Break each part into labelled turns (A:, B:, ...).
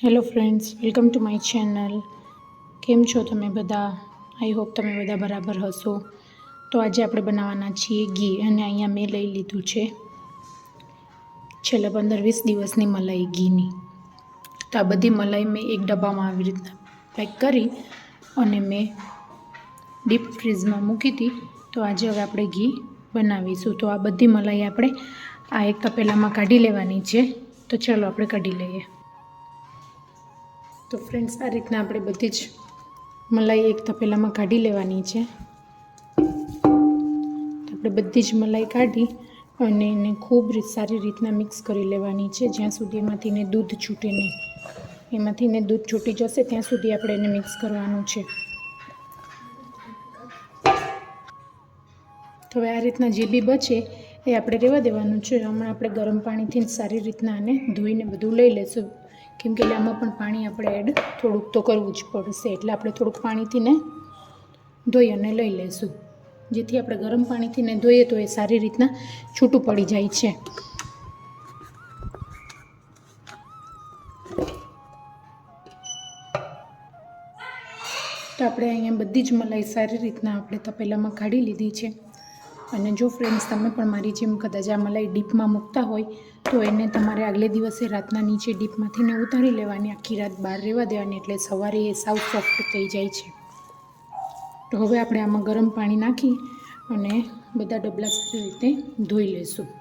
A: Hello friends, welcome to my channel. કેમ છો તમે બધા? આઈ હોપ તમે બધા બરાબર હશો. તો આજે આપણે બનાવવાના છીએ ઘી, અને અહીંયા મેં લઈ લીધું છે છેલ્લા 15-20 દિવસની મલાઈ ઘીની. તો આ બધી મલાઈ મેં એક ડબ્બામાં આવી રીતના પેક કરી અને મેં ડીપ ફ્રીઝમાં મૂકી હતી. તો આજે હવે આપણે ઘી બનાવીશું. તો આ બધી મલાઈ આપણે આ એક તપેલામાં કાઢી લેવાની છે. તો ચાલો આપણે કાઢી લઈએ. તો ફ્રેન્ડ્સ, આ રીતના આપણે બધી જ મલાઈ એક તપેલામાં કાઢી લેવાની છે. આપણે બધી જ મલાઈ કાઢી અને એને ખૂબ સારી રીતના મિક્સ કરી લેવાની છે, જ્યાં સુધી એમાંથી ને દૂધ છૂટે નહીં. એમાંથી ને દૂધ છૂટી જશે ત્યાં સુધી આપણે એને મિક્સ કરવાનું છે. તો હવે આ રીતના જે બી બચે એ આપણે રહેવા દેવાનું છે. હમણાં આપણે ગરમ પાણીથી સારી રીતના આને ધોઈને બધું લઈ લઈશું, કેમ કે આમાં પણ પાણી આપણે એડ થોડુંક તો કરવું જ પડશે. એટલે આપણે થોડુંક પાણીથી ને ધોઈ અને લઈ લઈશું, જેથી આપણે ગરમ પાણીથી ને ધોઈએ તો એ સારી રીતના છૂટું પડી જાય છે. તો આપણે અહીંયા બધી જ મલાઈ સારી રીતના આપણે તપેલામાં કાઢી લીધી છે. અને જો ફ્રેન્ડ્સ, તમે પણ મારી જેમ કદાચ આ મલાઈ ડીપમાં મૂકતા હોય તો એને તમારે આગલે દિવસે રાતના નીચે ડીપમાંથી ને ઉતારી લેવાની, આખી રાત બહાર રહેવા દેવાની, એટલે સવારે એ સાવ સોફ્ટ થઈ જાય છે. તો હવે આપણે આમાં ગરમ પાણી નાખી અને બધા ડબલા સારી રીતે ધોઈ લઈશું.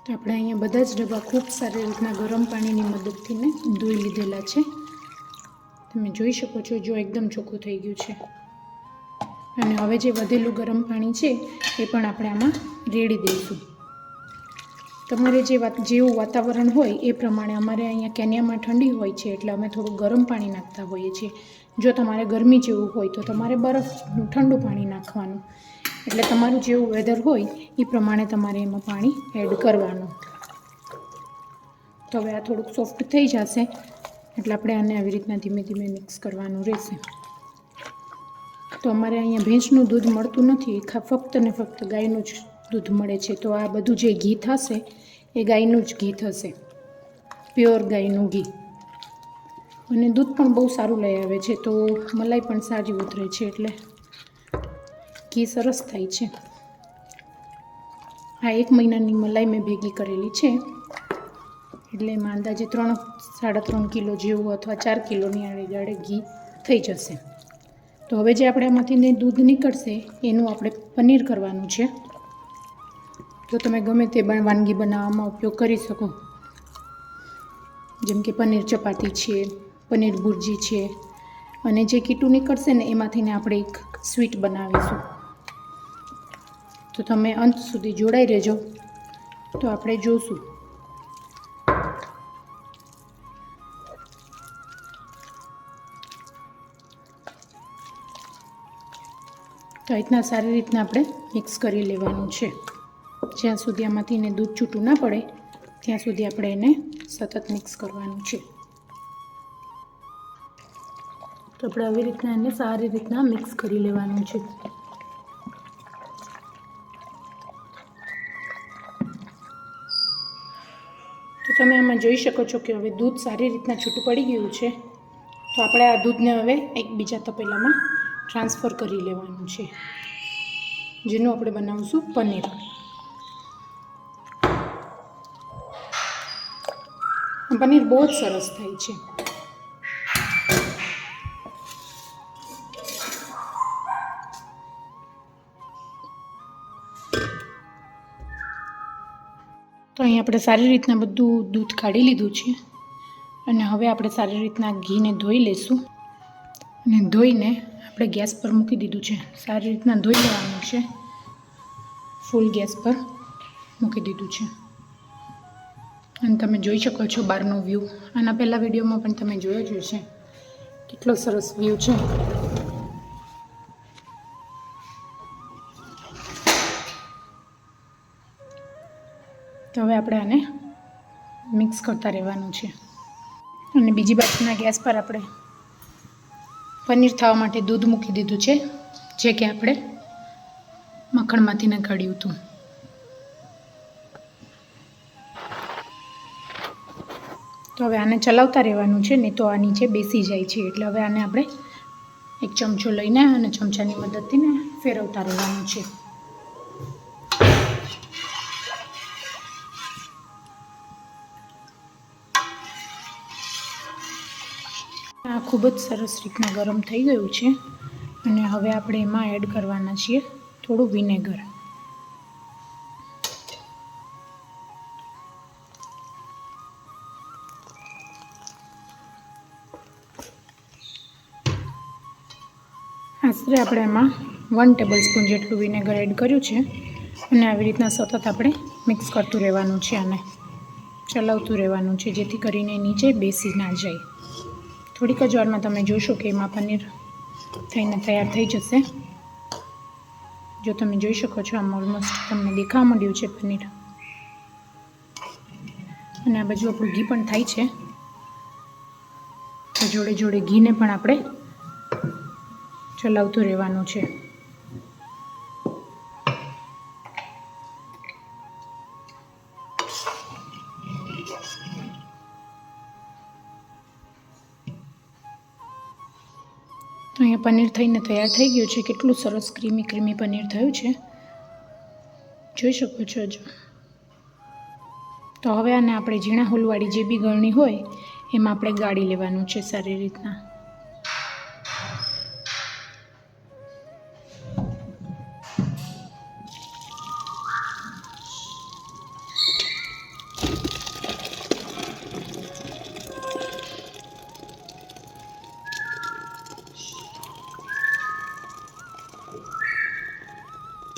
A: તો આપણે અહીંયા બધા જ ડબ્બા ખૂબ સારી રીતના ગરમ પાણીની મદદથી ને ધોઈ લીધેલા છે. તમે જોઈ શકો છો, જો એકદમ ચોખ્ખું થઈ ગયું છે. અને હવે જે વધેલું ગરમ પાણી છે એ પણ આપણે આમાં રેડી દઈશું. તમારે જેવું વાતાવરણ હોય એ પ્રમાણે. અમારે અહીંયા કેન્યામાં ઠંડી હોય છે એટલે અમે થોડું ગરમ પાણી નાખતા હોઈએ છીએ. જો તમારે ગરમી જેવું હોય તો તમારે બરફનું ઠંડુ પાણી નાખવાનું. એટલે તમારું જેવું વેધર હોય એ પ્રમાણે તમારે એમાં પાણી એડ કરવાનું. તો હવે આ થોડુંક સોફ્ટ થઈ જશે એટલે આપણે આને આવી રીતના ધીમે ધીમે મિક્સ કરવાનું રહેશે. તો અમારે અહીંયા ભેંસનું દૂધ મળતું નથી, ફક્ત ને ફક્ત ગાયનું જ દૂધ મળે છે. તો આ બધું જે ઘી થશે એ ગાયનું જ ઘી થશે, પ્યોર ગાયનું ઘી. અને દૂધ પણ બહુ સારું લઈ આવે છે, તો મલાઈ પણ સારી ઉતરે છે, એટલે ઘી સરસ થાય છે. આ 1 મહિનાની મલાઈ મેં ભેગી કરેલી છે, એટલે એમાં અંદાજે 3-3.5 કિલો જેવું અથવા 4 કિલોની આડે ઘી થઈ જશે. તો હવે જે આપણે આમાંથી દૂધ નીકળશે એનું આપણે પનીર કરવાનું છે. તો તમે ગમે તે વાનગી બનાવવામાં ઉપયોગ કરી શકો, જેમ કે પનીર ચપાતી છે, પનીર ભુરજી છે. અને જે કીટું નીકળશે ને એમાંથી ને આપણે એક સ્વીટ બનાવીશું. તો તમે અંત સુધી જોડાઈ રહેજો, તો આપણે જોશું. તો રીતના સારી રીતના આપણે મિક્સ કરી લેવાનું છે. જ્યાં સુધી આમાંથી ને દૂધ છૂટું ના પડે ત્યાં સુધી આપણે એને સતત મિક્સ કરવાનું છે. તો આપણે આવી રીતના એને સારી રીતના મિક્સ કરી લેવાનું છે. તો તમે આમાં જોઈ શકો છો કે હવે દૂધ સારી રીતના છૂટું પડી ગયું છે. તો આપણે આ દૂધને હવે એક બીજા તપેલામાં ટ્રાન્સફર કરી લેવાનું છે, જેનું આપણે બનાવીશું પનીર. પનીર બહુ જ સરસ થાય છે. તો અહીં આપણે સારી રીતના બધું દૂધ કાઢી લીધું છે, અને હવે આપણે સારી રીતના ઘીને ધોઈ લઈશું. અને ધોઈને આપણે ગેસ પર મૂકી દીધું છે. સારી રીતના ધોઈ લેવાનું છે. ફૂલ ગેસ પર મૂકી દીધું છે. અને તમે જોઈ શકો છો બહારનો વ્યૂ. આના પહેલાં વિડીયોમાં પણ તમે જોયો જ હશે કેટલો સરસ વ્યૂ છે. તો હવે આપણે આને મિક્સ કરતા રહેવાનું છે. અને બીજી બાજુના ગેસ પર આપણે પનીર થવા માટે દૂધ મૂકી દીધું છે, જે કે આપણે મખણમાંથી કાઢ્યું હતું. તો હવે આને ચલાવતા રહેવાનું છે, નહીં તો આ નીચે બેસી જાય છે. એટલે હવે આને આપણે એક ચમચો લઈને અને ચમચાની મદદથી ફેરવતા રહેવાનું છે. આ ખૂબ જ સરસ રીતના ગરમ થઈ ગયું છે. અને હવે આપણે એમાં એડ કરવાના છીએ થોડું વિનેગર. આશરે આપણે એમાં 1 ટેબલસ્પૂન જેટલું વિનેગર એડ કર્યું છે. અને આવી રીતના સતત આપણે મિક્સ કરતું રહેવાનું છે, અને ચલાવતું રહેવાનું છે, જેથી કરીને નીચે બેસી ના જાય. થોડીક જ વારમાં તમે જોશો કે એમાં પનીર થઈને તૈયાર થઈ જશે. જો તમે જોઈ શકો છો, આમ ઓલમોસ્ટ તમને દેખાવા માંડ્યું છે પનીર. અને આ બાજુ આપણું ઘી પણ થાય છે. તો જોડે જોડે ઘીને પણ આપણે ચલાવતું રહેવાનું છે. તો અહીંયા પનીર થઈને તૈયાર થઈ ગયું છે. કેટલું સરસ ક્રીમી પનીર થયું છે, જોઈ શકો છો. તો હવે આને આપણે ઝીણા હોલવાળી જે બી ગળણી હોય એમાં આપણે ગાળી લેવાનું છે સારી રીતના.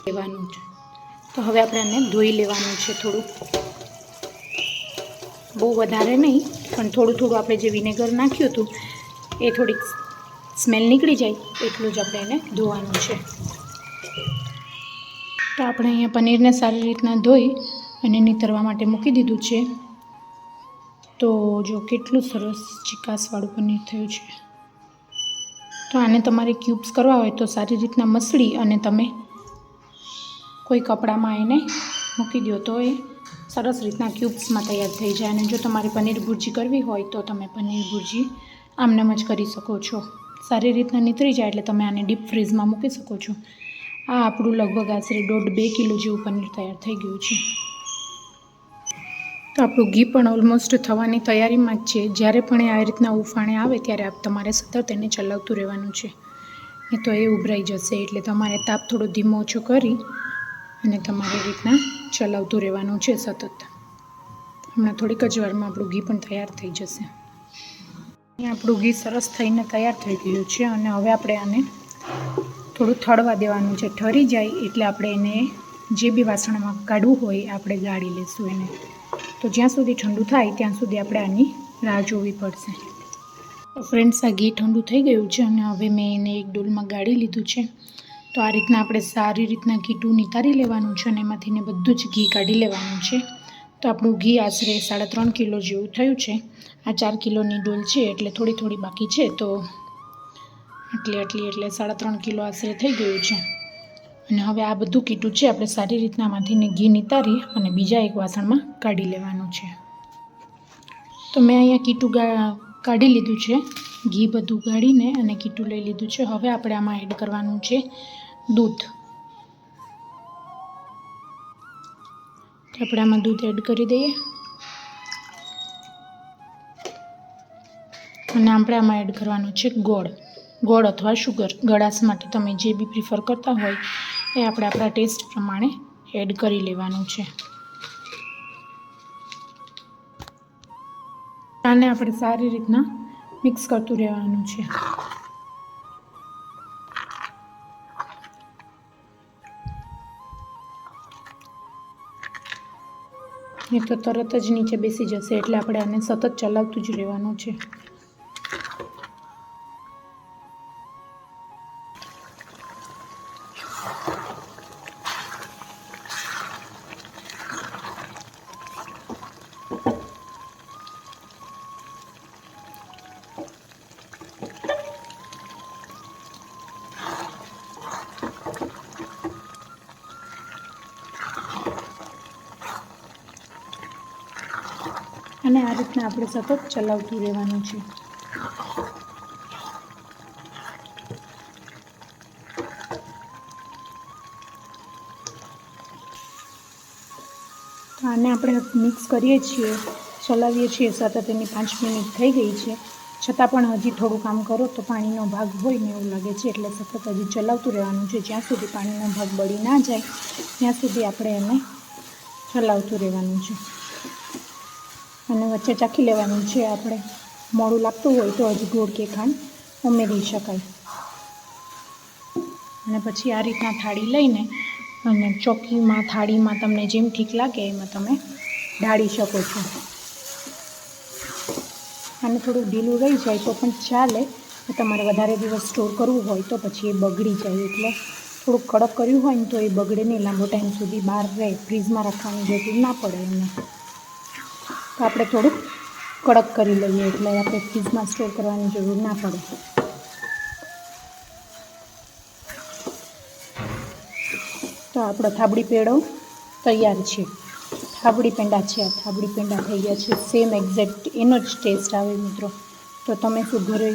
A: લેવાનું છે. તો હવે આપણે આને ધોઈ લેવાનું છે થોડું, બહુ વધારે નહીં, પણ થોડું આપણે જે વિનેગર નાખ્યું હતું એ થોડીક સ્મેલ નીકળી જાય એટલું જ આપણે એને ધોવાનું છે. તો આપણે અહીંયા પનીરને સારી રીતના ધોઈ અને નીતરવા માટે મૂકી દીધું છે. તો જો કેટલું સરસ ચીકાસવાળું પનીર થયું છે. તો આને તમારે ક્યુબ્સ કરવા હોય તો સારી રીતના મસળી અને તમે કોઈ કપડામાં એને મૂકી દો તો એ સરસ રીતના ક્યુબ્સમાં તૈયાર થઈ જાય. અને જો તમારે પનીર ભુરજી કરવી હોય તો તમે પનીર ભુરજી આમનેમ જ કરી શકો છો. સારી રીતના નીતરી જાય એટલે તમે આને ડીપ ફ્રીઝમાં મૂકી શકો છો. આ આપણું લગભગ આશરે 1.5-2 કિલો જેવું પનીર તૈયાર થઈ ગયું છે. તો આપણું ઘી પણ ઓલમોસ્ટ થવાની તૈયારીમાં જ છે. જ્યારે પણ એ આવી રીતના ઉફાણે આવે ત્યારે તમારે સતત એને ચલાવતું રહેવાનું છે, નહીં તો એ ઉભરાઈ જશે. એટલે તમારે તાપ થોડો ધીમો ઓછો કરી અને તમારી રીતના ચલાવતું રહેવાનું છે સતત. હમણાં થોડીક જ વારમાં આપણું ઘી પણ તૈયાર થઈ જશે. અહીંયા આપણું ઘી સરસ થઈને તૈયાર થઈ ગયું છે. અને હવે આપણે આને થોડું ઠરવા દેવાનું છે. ઠરી જાય એટલે આપણે એને જે બી વાસણમાં કાઢવું હોય આપણે ગાળી લઈશું એને. તો જ્યાં સુધી ઠંડુ થાય ત્યાં સુધી આપણે આની રાહ જોવી પડશે. તો ફ્રેન્ડ્સ, આ ઘી ઠંડુ થઈ ગયું છે અને હવે મેં એને એક ડોલમાં ગાળી લીધું છે. તો આ રીતના આપણે સારી રીતના ઘીટું નિતારી લેવાનું છે અને એમાંથીને બધું જ ઘી કાઢી લેવાનું છે. તો આપણું ઘી આશરે 3.5 કિલો જેવું થયું છે. આ 4 કિલોની ડોલ છે એટલે થોડી બાકી છે. તો આટલી એટલે 3.5 કિલો આશરે થઈ ગયું છે. અને હવે આ બધું કીટું છે આપણે સારી રીતના માંથીને ઘી નિતારી અને બીજા એક વાસણમાં કાઢી લેવાનું છે. તો મેં અહીંયા કીટું કાઢી લીધું છે. ઘી બધું ગાળીને અને કીટું લઈ લીધું છે. હવે આપણે આમાં એડ કરવાનું છે દૂધ. તો આપણે આમાં દૂધ એડ કરી દઈએ અને આપણે આમાં એડ કરવાનું છે ગોળ અથવા શુગર. ગળાશ માટે તમે જે બી પ્રિફર કરતા હોય એ આપણે આપણા ટેસ્ટ પ્રમાણે એડ કરી લેવાનું છે. આને આપણે સારી રીતના મિક્સ કરતું રહેવાનું છે. નહીં તો તરત જ નીચે બેસી જશે, એટલે આપણે આને સતત ચલાવતું જ રહેવાનું છે. અને આ રીતના આપણે સતત ચલાવતું રહેવાનું છે. તો આને આપણે મિક્સ કરીએ છીએ, ચલાવીએ છીએ સતત. એની 5 મિનિટ થઈ ગઈ છે, છતાં પણ હજી થોડું કામ કરો તો પાણીનો ભાગ હોય ને એવું લાગે છે, એટલે સતત હજી ચલાવતું રહેવાનું છે. જ્યાં સુધી પાણીનો ભાગ બળી ના જાય ત્યાં સુધી આપણે એને ચલાવતું રહેવાનું છે. અને વચ્ચે ચાખી લેવાનું છે. આપણે મોડું લાગતું હોય તો હજી ગોળ કે ખાંડ ઉમેરી શકાય. અને પછી આ રીતના થાળી લઈને અને ચોકીમાં, થાળીમાં તમને જેમ ઠીક લાગે એમાં તમે ઢાળી શકો છો. અને થોડું ઢીલું રહી જાય તો પણ ચાલે. તમારે વધારે દિવસ સ્ટોર કરવું હોય તો પછી એ બગડી જાય, એટલે થોડુંક કડક કર્યું હોય ને તો એ બગડે નહીં, લાંબો ટાઈમ સુધી બહાર રહે, ફ્રીજમાં રાખવાની જરૂર ના પડે એને. તો આપણે થોડુંક કડક કરી લઈએ એટલે આપણે ફ્રીજમાં સ્ટોર કરવાની જરૂર ના પડે. તો આપણો થાબડી પેંડો તૈયાર છે. થાબડી પેંડા છે, આ થાબડી પેંડા થઈ ગયા છે. સેમ એક્ઝેક્ટ એનો જ ટેસ્ટ આવે મિત્રો. તો તમે શું ઘરે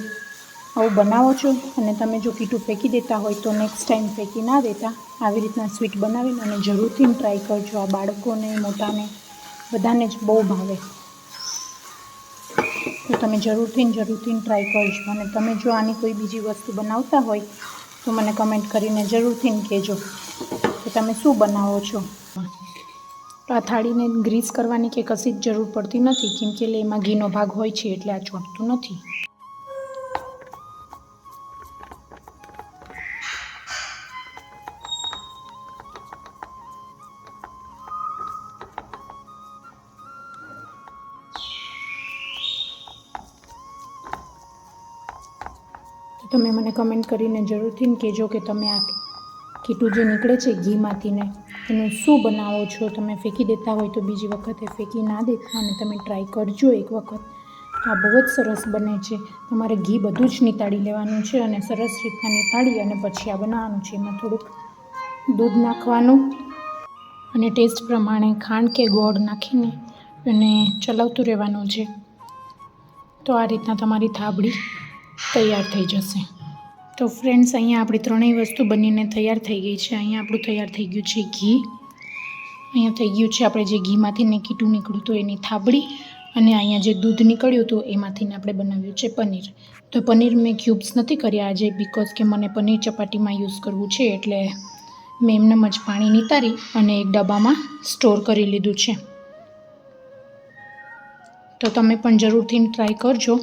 A: આવું બનાવો છો? અને તમે જો કીટું ફેંકી દેતા હોય તો નેક્સ્ટ ટાઈમ ફેંકી ના દેતા, આવી રીતના સ્વીટ બનાવીને અને જરૂરથી ટ્રાય કરજો. આ બાળકોને, મોટાને બધાને જ બહુ ભાવે. તો તમે જરૂરથી ટ્રાય કરજો. અને તમે જો આની કોઈ બીજી વસ્તુ બનાવતા હોય તો મને કમેન્ટ કરીને જરૂરથી કહેજો કે તમે શું બનાવો છો. તો આ થાળીને ગ્રીસ કરવાની કે કશી જ જરૂર પડતી નથી, કેમ કે એમાં ઘીનો ભાગ હોય છે, એટલે આ ચોંટતું નથી. તમે મને કમેન્ટ કરીને જરૂરથી કહેજો કે તમે આ કીટું જે નીકળે છે ઘીમાંથી ને એનું શું બનાવો છો. તમે ફેંકી દેતા હોય તો બીજી વખતે ફેંકી ના દેતા અને તમે ટ્રાય કરજો એક વખત. તો આ બહુ જ સરસ બને છે. તમારે ઘી બધું જ નીતાળી લેવાનું છે અને સરસ રીતના નીતાળી અને પછી આ બનાવવાનું છે. એમાં થોડુંક દૂધ નાખવાનું અને ટેસ્ટ પ્રમાણે ખાંડ કે ગોળ નાખીને અને ચલાવતું રહેવાનું છે. તો આ રીતના તમારી થાબડી તૈયાર થઈ જશે. તો ફ્રેન્ડ્સ, અહીંયા આપણી ત્રણેય વસ્તુ બનીને તૈયાર થઈ ગઈ છે. અહીંયા આપણું તૈયાર થઈ ગયું છે ઘી, અહીંયા થઈ ગયું છે આપણે જે ઘીમાંથી કીટું નીકળ્યું હતું એની થાબડી, અને અહીંયા જે દૂધ નીકળ્યું હતું એમાંથી આપણે બનાવ્યું છે પનીર. તો પનીર મેં ક્યુબ્સ નથી કર્યા આજે, બિકોઝ કે મને પનીર ચપાટીમાં યુઝ કરવું છે, એટલે મેં એમનેમ જ પાણી નીતારી અને એક ડબ્બામાં સ્ટોર કરી લીધું છે. તો તમે પણ જરૂરથી ટ્રાય કરજો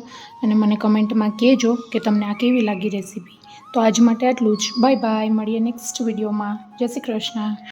A: અને મને કમેન્ટમાં કહેજો કે તમને આ કેવી લાગી રેસીપી. તો આજ માટે આટલું જ. Bye bye. મળીએ નેક્સ્ટ વિડીયોમાં. જય શ્રી કૃષ્ણ.